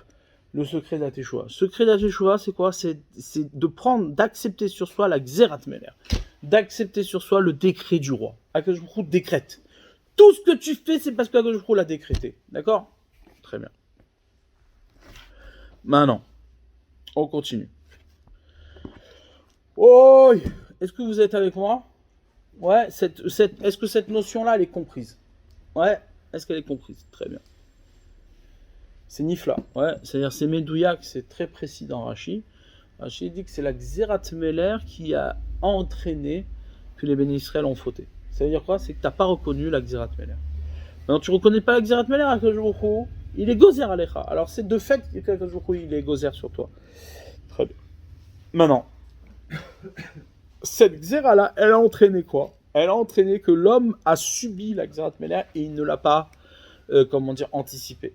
le secret de la Teshuva. Le secret de la Teshuva, c'est quoi? C'est d'accepter sur soi la Xerat Meler, d'accepter sur soi le décret du roi. Akadosh Baruch Hu décrète. Tout ce que tu fais, c'est parce qu'Akadosh Baruch Hu l'a décrété. D'accord? Très bien. Maintenant, on continue. Oh, est-ce que vous êtes avec moi? Est-ce que cette notion-là, elle est comprise? Est-ce qu'elle est comprise? Très bien. C'est Nifla, c'est-à-dire c'est Medouyak, c'est très précis dans Rashi. Rashi dit que c'est la Xerat Meler qui a entraîné que les bénis Israël ont fauté. Ça veut dire quoi? C'est que tu n'as pas reconnu la Xerat Meler. Maintenant, tu ne reconnais pas la Xerat Meler, Akadosh Baruch Hu, il est gozer alecha. Alors c'est de fait qu'Akadosh Baruch Hu, il est gozer sur toi. Très bien. Maintenant, cette Xera-là, elle a entraîné quoi? Elle a entraîné que l'homme a subi la Xerat Meler et il ne l'a pas, anticipé.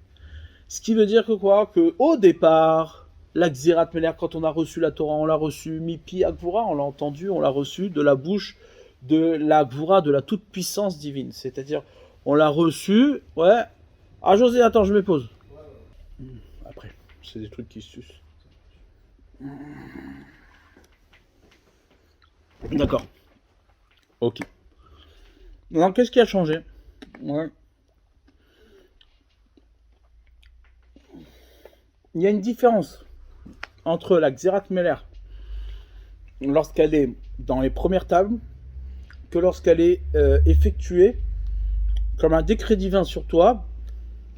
Ce qui veut dire que quoi? Que au départ, la Xerat Meler, quand on a reçu la Torah, on l'a reçu Mipi Agvura, on l'a entendu, on l'a reçu de la bouche de la Gvura, de la toute-puissance divine. C'est-à-dire, on l'a reçu, Ah José, attends, je me pose. Après, c'est des trucs qui se sucent. D'accord. Ok. Alors, qu'est-ce qui a changé? Il y a une différence entre la Xerat Meler lorsqu'elle est dans les premières tables que lorsqu'elle est effectuée comme un décret divin sur toi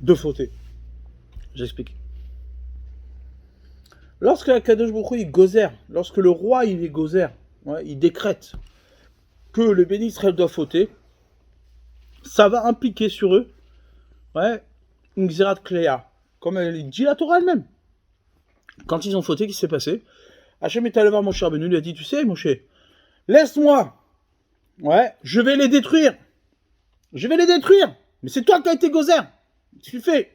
de fauter. J'explique. Lorsque Akadosh Baruch Hu il gozer, lorsque le roi il est gozer, il décrète que le béni Israël doit fauter, ça va impliquer sur eux une Xerat Klea, comme elle dit la Torah elle-même. Quand ils ont fauté, qu'est-ce qui s'est passé? Hachem est allé voir Moshe Rabbeinu, lui a dit, tu sais Moshe, laisse-moi, je vais les détruire. Je vais les détruire. Mais c'est toi qui as été gozer. Tu fais.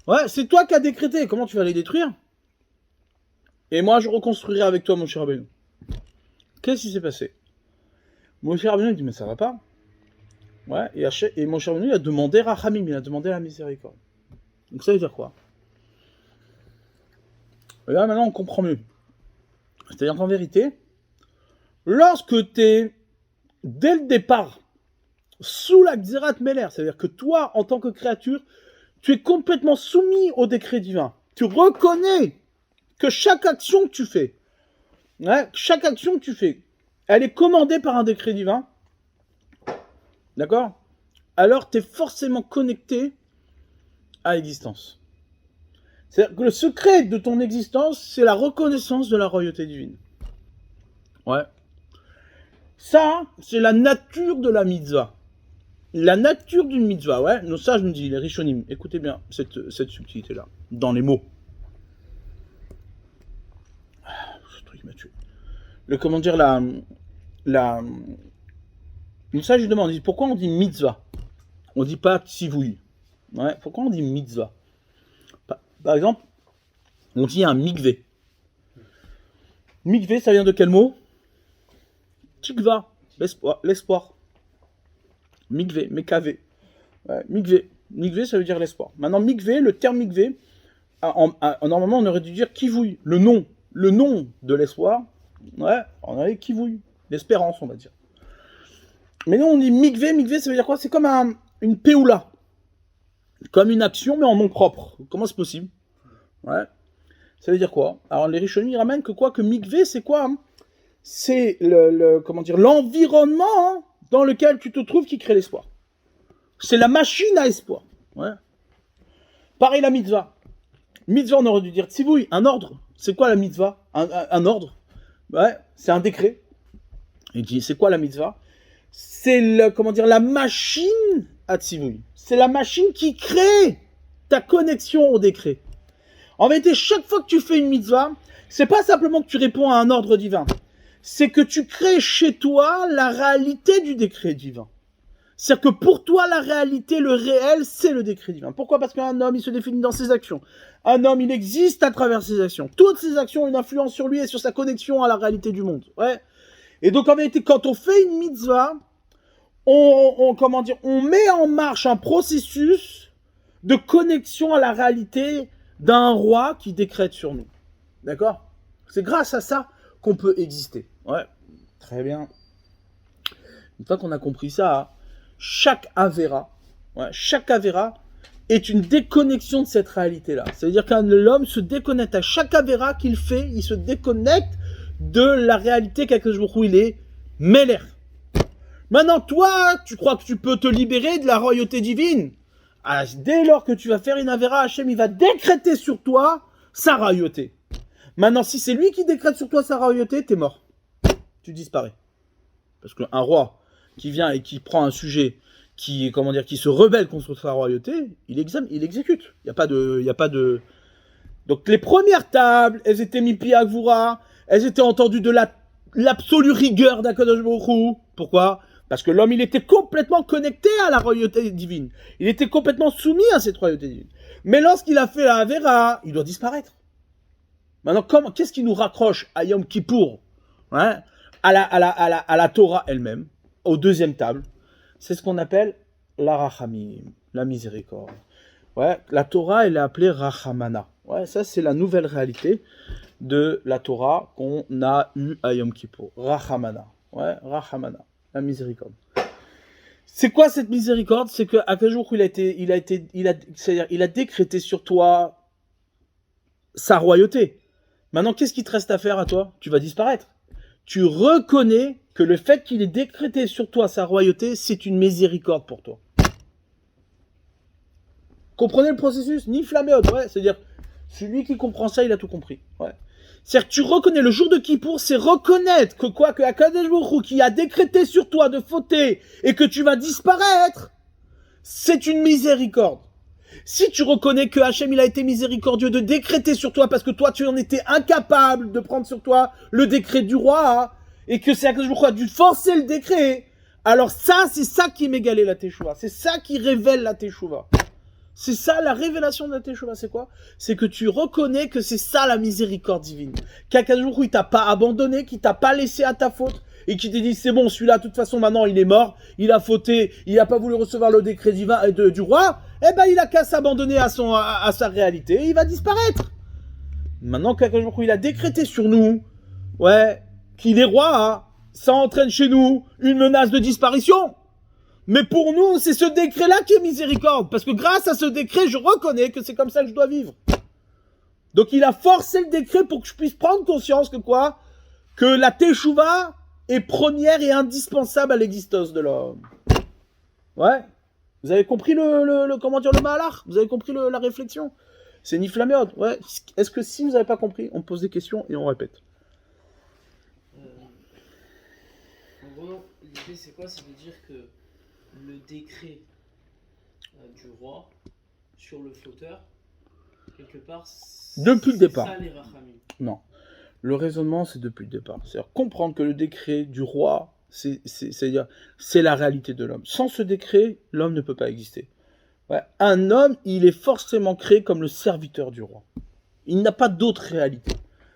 Ouais, c'est toi qui as décrété. Comment tu vas les détruire? Et moi, je reconstruirai avec toi, mon cher Rabbeinu. Qu'est-ce qui s'est passé? Mon cher Rabbeinu dit, mais ça va pas. Ouais, et mon cher Rabbeinu, il a demandé Rachamim, il a demandé la miséricorde. Donc ça veut dire quoi? Et là, maintenant, on comprend mieux. C'est-à-dire qu'en vérité, lorsque tu es, dès le départ, sous la Gzirat Meler, c'est-à-dire que toi, en tant que créature, tu es complètement soumis au décret divin. Tu reconnais que chaque action que tu fais, chaque action que tu fais, elle est commandée par un décret divin, d'accord? Alors tu es forcément connecté à l'existence. C'est-à-dire que le secret de ton existence, c'est la reconnaissance de la royauté divine. Ouais. Ça, c'est la nature de la mitzvah. La nature d'une mitzvah, ouais. Nos sages nous disent, les Rishonim, écoutez bien cette subtilité-là, dans les mots. Ce truc m'a tué. Comment dire, nos sages demandent, pourquoi on dit mitzvah? On dit pas tzivouï. Ouais. Pourquoi on dit mitzvah? Par exemple, on dit un mikvé. Mikvé, ça vient de quel mot? Tikva, l'espoir. Mikvé, mekavé. Ouais, mikvé. Mikvé, ça veut dire l'espoir. Maintenant, mikvé, le terme mikvé, normalement, on aurait dû dire kivouï, le nom de l'espoir. Ouais, on aurait kivouï, l'espérance, on va dire. Mais non, on dit mikvé, ça veut dire quoi? C'est comme une péoula. Comme une action, mais en nom propre. Comment c'est possible? Ouais. Ça veut dire quoi? Alors, les Rishonim, ils ramènent que quoi? Que mikvé, c'est quoi? C'est l'environnement dans lequel tu te trouves qui crée l'espoir. C'est la machine à espoir. Ouais. Pareil, la mitzvah. Mitzvah, on aurait dû dire tzivouï, un ordre. C'est quoi la mitzvah? Un ordre. Ouais, c'est un décret. Il dit, c'est quoi la mitzvah? C'est la machine à tzivouï. C'est la machine qui crée ta connexion au décret. En vérité, chaque fois que tu fais une mitzvah, c'est pas simplement que tu réponds à un ordre divin. C'est que tu crées chez toi la réalité du décret divin. C'est-à-dire que pour toi, la réalité, le réel, c'est le décret divin. Pourquoi? Parce qu'un homme, il se définit dans ses actions. Un homme, il existe à travers ses actions. Toutes ses actions ont une influence sur lui et sur sa connexion à la réalité du monde. Ouais. Et donc, en vérité, quand on fait une mitzvah, on met en marche un processus de connexion à la réalité d'un roi qui décrète sur nous. D'accord? C'est grâce à ça qu'on peut exister. Ouais, très bien. Une fois qu'on a compris ça, chaque Avera est une déconnexion de cette réalité-là. C'est-à-dire qu'un l'homme se déconnecte à chaque Avera qu'il fait, il se déconnecte de la réalité qu'Akadosh Baruch Hu, il est Meler. Maintenant, toi, tu crois que tu peux te libérer de la royauté divine? Ah, dès lors que tu vas faire une Avera, Hachem, il va décréter sur toi sa royauté. Maintenant, si c'est lui qui décrète sur toi sa royauté, t'es mort. Tu disparais. Parce qu'un roi qui vient et qui prend un sujet qui se rebelle contre sa royauté, il exécute. Il y a pas de. Donc les premières tables, elles étaient mipi agvura, elles étaient entendues de l'absolue rigueur d'Akadosh Baruch Hu. Pourquoi? Parce que l'homme, il était complètement connecté à la royauté divine. Il était complètement soumis à cette royauté divine. Mais lorsqu'il a fait la Avera, il doit disparaître. Maintenant, qu'est-ce qui nous raccroche à Yom Kippour, à la Torah elle-même, aux deuxième table? C'est ce qu'on appelle la Rachamim, la miséricorde. Ouais, la Torah, elle est appelée Rachamana. Ouais, ça, c'est la nouvelle réalité de la Torah qu'on a eue à Yom Kippour. Rachamana. Ouais, Rachamana, la miséricorde. C'est quoi cette miséricorde? C'est qu'à quel jour il a décrété sur toi sa royauté. Maintenant, qu'est-ce qui te reste à faire à toi? Tu vas disparaître. Tu reconnais que le fait qu'il ait décrété sur toi sa royauté, c'est une miséricorde pour toi. Comprenez le processus? Ni flamméote, ouais. C'est-à-dire, celui qui comprend ça, il a tout compris. Ouais. C'est-à-dire que tu reconnais, le jour de Kippour, c'est reconnaître que Akadosh Baruch Hu qui a décrété sur toi de fauter et que tu vas disparaître, c'est une miséricorde. Si tu reconnais que Hachem, il a été miséricordieux de décréter sur toi parce que toi, tu en étais incapable de prendre sur toi le décret du roi et que c'est Akadosh Baruch Hu a dû forcer le décret, Alors ça, c'est ça qui m'égalait la Teshuvah. C'est ça qui révèle la Teshuvah. C'est ça, la révélation de la Teshuvah, c'est quoi? C'est que tu reconnais que c'est ça la miséricorde divine. Qu'un jour, il t'a pas abandonné, qu'il t'a pas laissé à ta faute, et qui t'a dit, c'est bon, celui-là, de toute façon, maintenant, il est mort, il a fauté, il a pas voulu recevoir le décret divin du roi, eh ben, il a qu'à s'abandonner à sa réalité, et il va disparaître. Maintenant, qu'un jour, il a décrété sur nous, ouais, qu'il est roi, hein, ça entraîne chez nous une menace de disparition. Mais pour nous, c'est ce décret-là qui est miséricorde. Parce que grâce à ce décret, je reconnais que c'est comme ça que je dois vivre. Donc il a forcé le décret pour que je puisse prendre conscience que quoi? Que la Teshuvah est première et indispensable à l'existence de l'homme. Ouais. Vous avez compris comment dire le Mahalach? Vous avez compris la réflexion? C'est Niflaméod. Ouais. Est-ce que si vous n'avez pas compris, on pose des questions et on répète? En gros, l'idée c'est quoi? C'est de dire que le décret du roi sur le fauteur, quelque part, depuis le départ. Ça, les rachamim. Non. Le raisonnement, c'est depuis le départ. C'est-à-dire comprendre que le décret du roi, c'est-à-dire, c'est la réalité de l'homme. Sans ce décret, l'homme ne peut pas exister. Ouais. Un homme, il est forcément créé comme le serviteur du roi. Il n'a pas d'autre réalité.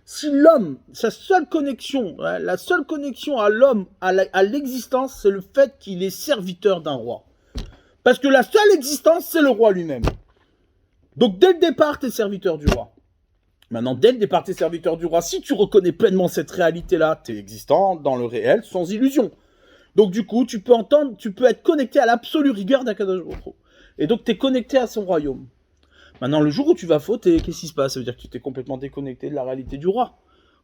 Si l'homme, sa seule connexion, ouais, la seule connexion à l'homme, à l'existence, c'est le fait qu'il est serviteur d'un roi. Parce que la seule existence, c'est le roi lui-même. Donc dès le départ, tu es serviteur du roi. Maintenant, dès le départ, tu es serviteur du roi. Si tu reconnais pleinement cette réalité-là, tu es existant dans le réel, sans illusion. Donc du coup, tu peux être connecté à l'absolue rigueur d'Akadosh Baruch Hu. Et donc tu es connecté à son royaume. Maintenant, le jour où tu vas fauter, qu'est-ce qui se passe? Ça veut dire que tu t'es complètement déconnecté de la réalité du roi.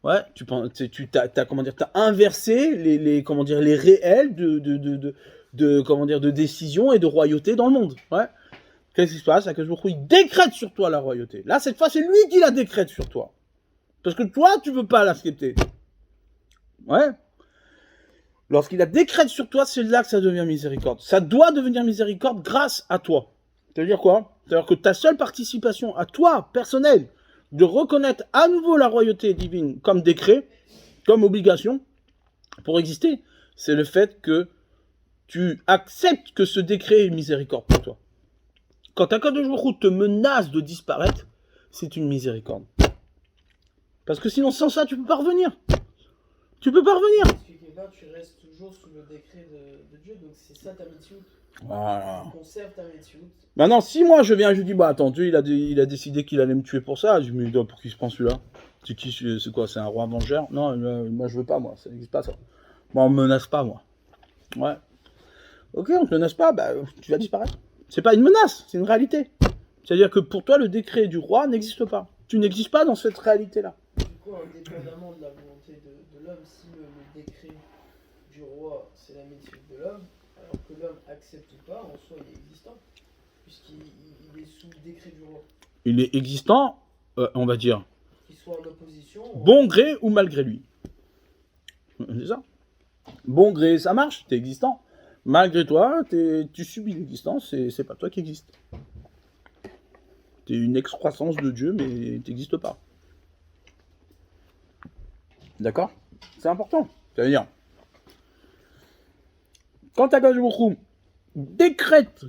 Ouais, t'as inversé les réels de décision et de royauté dans le monde. Ouais. Qu'est-ce qui se passe? Il décrète sur toi la royauté. Là, cette fois, c'est lui qui la décrète sur toi. Parce que toi, tu veux pas l'accepter. Ouais. Lorsqu'il la décrète sur toi, c'est là que ça devient miséricorde. Ça doit devenir miséricorde grâce à toi. Ça veut dire quoi? C'est-à-dire que ta seule participation à toi, personnelle, de reconnaître à nouveau la royauté divine comme décret, comme obligation, pour exister, c'est le fait que tu acceptes que ce décret est miséricorde pour toi. Quand Akadosh Baruch Hu te menace de disparaître, c'est une miséricorde. Parce que sinon, sans ça, tu peux pas revenir. Tu peux pas revenir. Parce que quelque part, tu restes toujours sous le décret de Dieu, donc c'est ça ta mitzvot. Voilà. Tu conserves ta mitzvot. Maintenant, si moi je viens et je dis, bah attends, Dieu il a décidé qu'il allait me tuer pour ça, je me dis, pour qui se prend celui-là? C'est quoi? C'est un roi vengeur? Non, moi je veux pas, moi, ça n'existe pas ça. Moi on me menace pas, moi. Ouais. Ok, on te menace pas, bah tu vas disparaître. C'est pas une menace, c'est une réalité. C'est-à-dire que pour toi, le décret du roi n'existe pas. Tu n'existes pas dans cette réalité-là. Du coup, indépendamment de la volonté de l'homme, si le décret du roi, c'est la mitzvah de l'homme, alors que l'homme accepte ou pas, en soi, il est existant, puisqu'il est sous le décret du roi. Il est existant, on va dire, Qu'il soit en opposition... bon gré ou malgré lui. C'est ça. Bon gré, ça marche, t'es existant. Malgré toi, tu subis l'existence, c'est pas toi qui existe. T'es une excroissance de Dieu, mais t'existes pas. D'accord? C'est important. Ça veut dire, quand Akadosh Baruch Hu décrète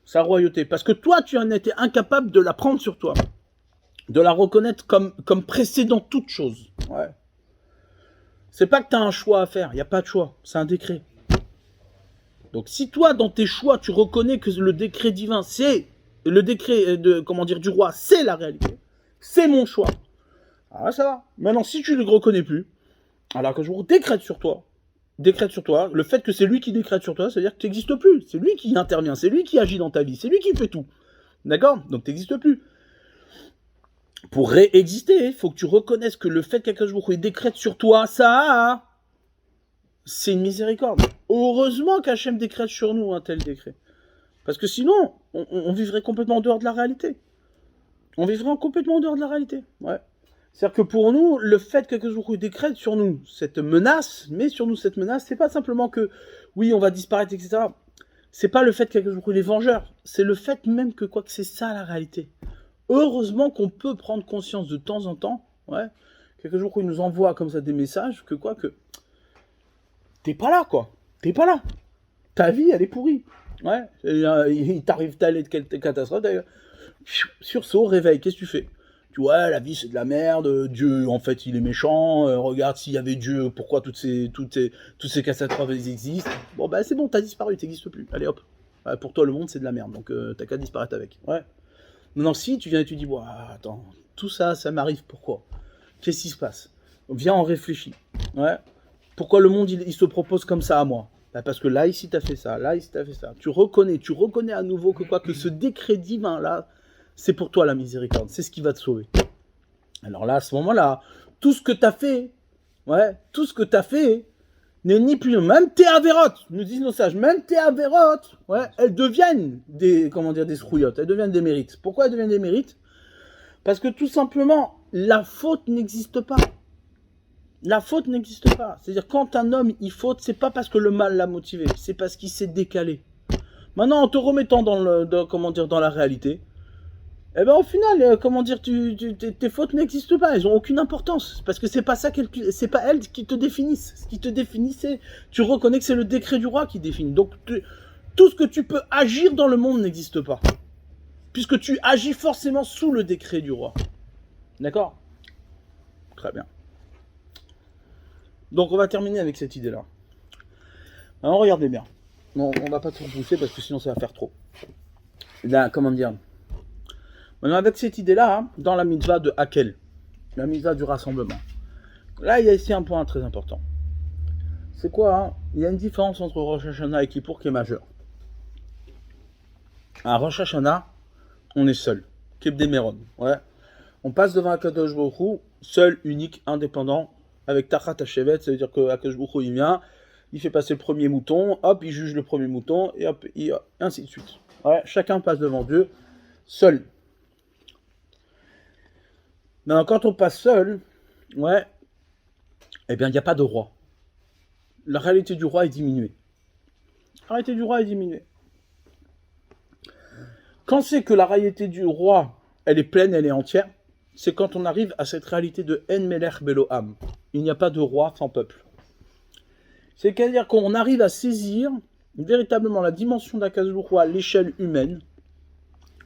sa royauté, parce que toi, tu en étais incapable de la prendre sur toi, de la reconnaître comme précédant toute chose. Ouais. C'est pas que tu as un choix à faire, il n'y a pas de choix, c'est un décret. Donc si toi, dans tes choix, tu reconnais que le décret divin, c'est le décret du roi, c'est la réalité, c'est mon choix, ah ça va. Maintenant, si tu ne le reconnais plus, alors que je décrète sur toi, le fait que c'est lui qui décrète sur toi, c'est-à-dire que tu n'existes plus, c'est lui qui intervient, c'est lui qui agit dans ta vie, c'est lui qui fait tout. D'accord? Donc tu n'existes plus. Pour réexister, il faut que tu reconnaisses que le fait que quelqu'un décrète sur toi, ça, c'est une miséricorde. Heureusement qu'Hachem décrète sur nous un tel décret. Parce que sinon, on vivrait complètement en dehors de la réalité. On vivrait complètement en dehors de la réalité. Ouais. C'est-à-dire que pour nous, le fait que quelqu'un décrète sur nous cette menace, c'est pas simplement que, oui, on va disparaître, etc. C'est pas le fait que quelqu'un est vengeur. C'est le fait même que, que c'est ça la réalité. Heureusement qu'on peut prendre conscience de temps en temps, ouais, quelques jours où il nous envoie comme ça des messages, que t'es pas là, quoi. T'es pas là. ta vie, elle est pourrie. Ouais, il t'arrive telle et telle catastrophe, d'ailleurs. Sursaut, réveil, qu'est-ce que tu fais? Tu vois, la vie c'est de la merde, Dieu en fait il est méchant, regarde s'il y avait Dieu, pourquoi toutes ces catastrophes elles existent. Bon bah c'est bon, t'as disparu, t'existes plus, allez hop. Ouais, pour toi le monde c'est de la merde, donc t'as qu'à disparaître avec. Ouais. Maintenant si tu viens et tu dis, attends, tout ça, ça m'arrive, pourquoi? Qu'est-ce qui se passe? Viens, on réfléchit. Ouais. Pourquoi le monde il se propose comme ça à moi? Bah parce que là ici t'as fait ça, là ici t'as fait ça. Tu reconnais à nouveau que ce décret divin là, c'est pour toi la miséricorde, c'est ce qui va te sauver. Alors là, à ce moment-là, tout ce que tu as fait, n'est ni plus, même tes avérotes, nous disent nos sages, même tes avérotes, elles deviennent des srouillottes, elles deviennent des mérites. Pourquoi elles deviennent des mérites? Parce que tout simplement, la faute n'existe pas. La faute n'existe pas. C'est-à-dire, quand un homme, il faute, c'est pas parce que le mal l'a motivé, c'est parce qu'il s'est décalé. Maintenant, en te remettant dans la réalité, eh ben au final, tes fautes n'existent pas, elles ont aucune importance, parce que c'est pas elles qui te définissent. Ce qui te définit, tu reconnais que c'est le décret du roi qui définit. Donc tout ce que tu peux agir dans le monde n'existe pas, puisque tu agis forcément sous le décret du roi. D'accord? Très bien. Donc on va terminer avec cette idée-là. Alors regardez bien. Non, on va pas tout repousser parce que sinon ça va faire trop. Là, maintenant, avec cette idée-là, dans la mitzvah de Hakel, la mitzvah du rassemblement, là, il y a ici un point très important. C'est quoi? Il y a une différence entre Rosh Hashanah et Kippour qui est majeure. À Rosh Hashanah, on est seul. Kebde Meron. Ouais. On passe devant Akadosh Baruch Hu, seul, unique, indépendant, avec Tachat Hashevet, ça veut dire que Akadosh Baruch Hu, il vient, il fait passer le premier mouton, hop, il juge le premier mouton, et hop, ainsi de suite. Ouais. Chacun passe devant Dieu, seul. Maintenant, quand on passe seul, eh bien, il n'y a pas de roi. La réalité du roi est diminuée. La réalité du roi est diminuée. Quand c'est que la réalité du roi, elle est pleine, elle est entière, c'est quand on arrive à cette réalité de En Melech Belo Am. Il n'y a pas de roi sans peuple. C'est-à-dire qu'on arrive à saisir véritablement la dimension d'Akadosh Baruch Hu à l'échelle humaine,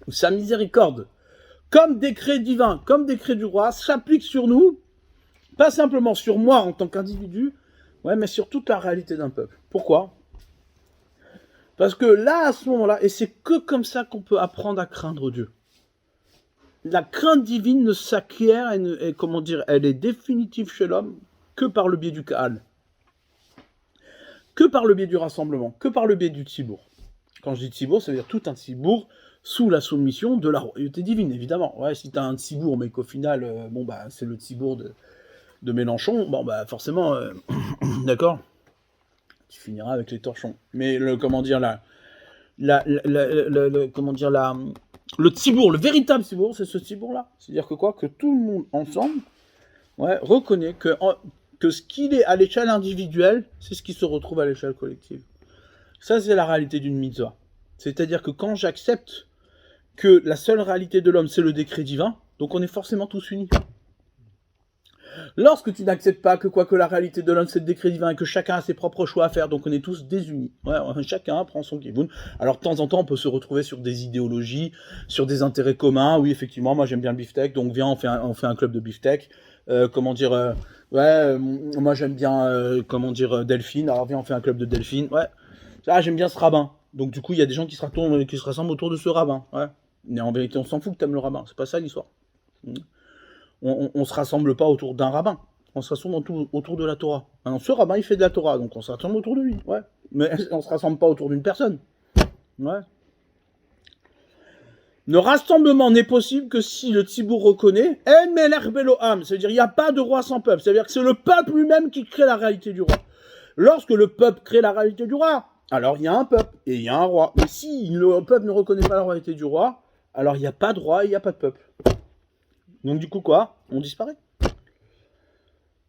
où sa miséricorde, comme décret divin, comme décret du roi, s'applique sur nous, pas simplement sur moi en tant qu'individu, mais sur toute la réalité d'un peuple. Pourquoi? Parce que là, à ce moment-là, et c'est que comme ça qu'on peut apprendre à craindre Dieu. La crainte divine ne s'acquiert, elle est définitive chez l'homme que par le biais du Kaal, que par le biais du rassemblement, que par le biais du Tzibour. Quand je dis Tzibour, ça veut dire tout un Tzibour sous la soumission de la royauté divine, évidemment. Ouais, si tu as un Tzibour, mais qu'au final, c'est le Tzibour de Mélenchon, forcément, d'accord, tu finiras avec les torchons. Mais le Tzibour, le véritable Tzibour, c'est ce Tzibour-là. C'est-à-dire que que tout le monde ensemble, reconnaît que ce qu'il est à l'échelle individuelle, c'est ce qui se retrouve à l'échelle collective. Ça, c'est la réalité d'une mitzvah. C'est-à-dire que quand j'accepte que la seule réalité de l'homme, c'est le décret divin, donc on est forcément tous unis. Lorsque tu n'acceptes pas que la réalité de l'homme, c'est le décret divin et que chacun a ses propres choix à faire, donc on est tous désunis. Chacun prend son kivoun. Alors de temps en temps, on peut se retrouver sur des idéologies, sur des intérêts communs. Oui, effectivement, moi j'aime bien le beefsteak, donc viens, on fait un club de beefsteak. Moi j'aime bien, Delphine, alors viens, on fait un club de Delphine. Ouais, j'aime bien ce rabbin. Donc du coup, il y a des gens qui se rassemblent autour de ce rabbin. Ouais. Mais en vérité, on s'en fout que t'aimes le rabbin. C'est pas ça l'histoire. On se rassemble pas autour d'un rabbin. On se rassemble autour de la Torah. Alors, ce rabbin, il fait de la Torah, donc on se rassemble autour de lui. Ouais. Mais on se rassemble pas autour d'une personne. Ouais. Le rassemblement n'est possible que si le Tzibour reconnaît En Melech Belo Am, c'est-à-dire il n'y a pas de roi sans peuple, c'est-à-dire que c'est le peuple lui-même qui crée la réalité du roi. Lorsque le peuple crée la réalité du roi, alors il y a un peuple et il y a un roi. Mais si le peuple ne reconnaît pas la réalité du roi, alors il n'y a pas de roi et il n'y a pas de peuple. Donc du coup quoi? On disparaît.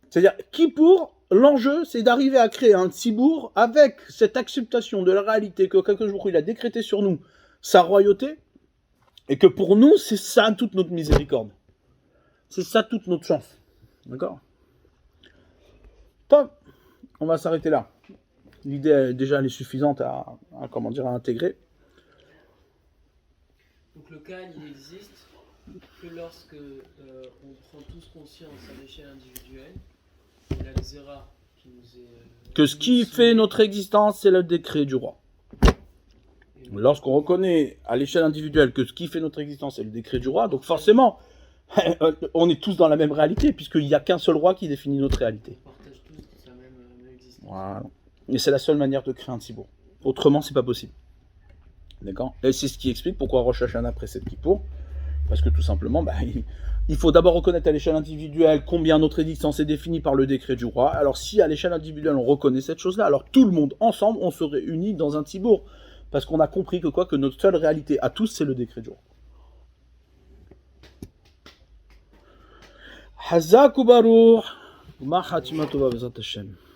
C'est-à-dire, Kippour, l'enjeu, c'est d'arriver à créer un Tzibour avec cette acceptation de la réalité que quelque jour il a décrété sur nous sa royauté, et que pour nous, c'est ça toute notre miséricorde. C'est ça toute notre chance. D'accord? Top. On va s'arrêter là. L'idée, déjà, elle est suffisante comment dire, à intégrer. Donc le Khan, il existe que lorsque on prend tous conscience à l'échelle individuelle de la Xéra qui nous est... Que ce qui fait notre existence, c'est le décret du roi. Lorsqu'on reconnaît à l'échelle individuelle que ce qui fait notre existence, c'est le décret du roi, donc forcément, on est tous dans la même réalité, puisqu'il n'y a qu'un seul roi qui définit notre réalité. On partage tous la même existence. Voilà. Et c'est la seule manière de créer un Tzibour. Autrement, c'est pas possible. D'accord? Et c'est ce qui explique pourquoi Rosh Hashanah précède Kippour. Parce que tout simplement, il faut d'abord reconnaître à l'échelle individuelle combien notre existence est définie par le décret du roi. Alors si à l'échelle individuelle on reconnaît cette chose-là, alors tout le monde ensemble, on se réunit dans un Tzibour. Parce qu'on a compris que notre seule réalité à tous, c'est le décret du roi. Hazak ou Baruch, ma Hatima Tova Bezat Hashem.